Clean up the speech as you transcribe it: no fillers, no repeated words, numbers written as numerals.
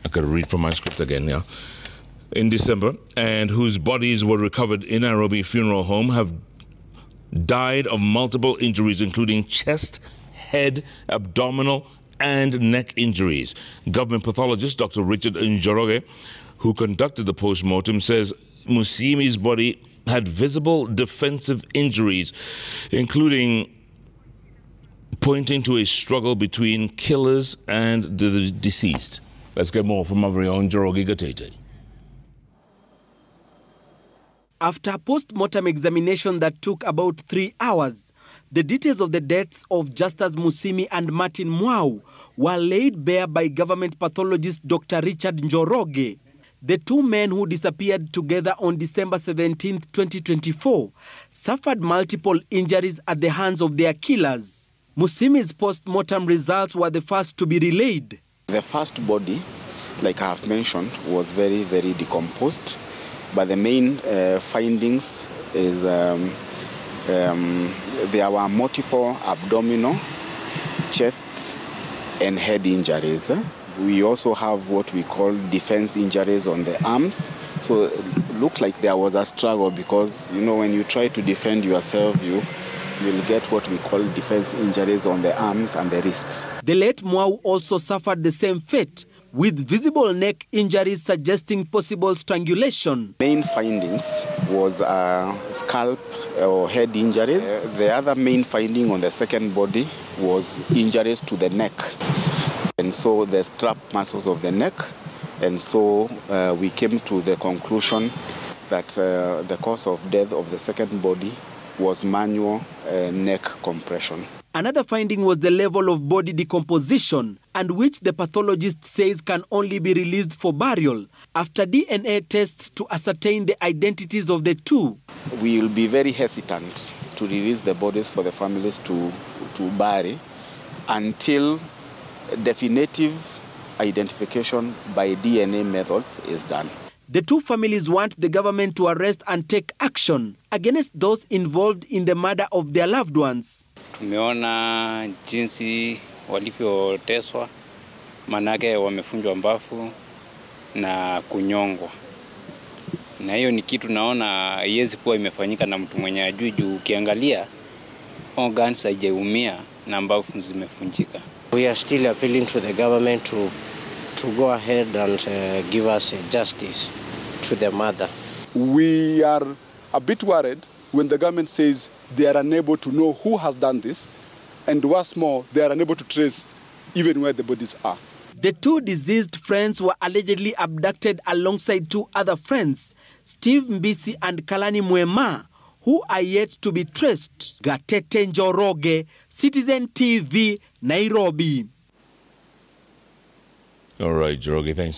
I could read from my script again, yeah. In December, and whose bodies were recovered in Nairobi Funeral Home have died of multiple injuries, including chest, head, abdominal, and neck injuries. Government pathologist Dr. Richard Njoroge, who conducted the post-mortem, says Musimi's body had visible defensive injuries, including pointing to a struggle between killers and the deceased. Let's get more from our very own Njoroge Gatete. After a post-mortem examination that took about 3 hours, the details of the deaths of Justus Musimi and Martin Mwau were laid bare by government pathologist Dr. Richard Njoroge. The two men who disappeared together on December 17, 2024, suffered multiple injuries at the hands of their killers. Musimi's post-mortem results were the first to be relayed. The first body, like I have mentioned, was very, very decomposed. But the main findings is there were multiple abdominal, chest, and head injuries. We also have what we call defense injuries on the arms. So it looked like there was a struggle because, you know, when you try to defend yourself, you will get what we call defense injuries on the arms and the wrists. The late Mwau also suffered the same fate, with visible neck injuries suggesting possible strangulation. Main findings was scalp or head injuries. The other main finding on the second body was injuries to the neck. And so the strap muscles of the neck. And so we came to the conclusion that the cause of death of the second body was manual neck compression. Another finding was the level of body decomposition, and which the pathologist says can only be released for burial after DNA tests to ascertain the identities of the two. We will be very hesitant to release the bodies for the families to bury until definitive identification by DNA methods is done. The two families want the government to arrest and take action against those involved in the murder of their loved ones. Tumeona jinsi walivyoteswa, manake wamefunjwa mbavu na kunyongwa. Na hiyo ni kitu naona haiwezi kuwa imefanyika na mtu mwenye ajui, juu ukiangalia organs haijaumia na mbavu zimefunjika. We are still appealing to the government to go ahead and give us justice to the mother. We are a bit worried when the government says they are unable to know who has done this, and what's more, they are unable to trace even where the bodies are. The two deceased friends were allegedly abducted alongside two other friends, Steve Mbisi and Kalani Mwema, who are yet to be traced. Gatete Njoroge, Citizen TV, Nairobi. All right, Njoroge, thanks.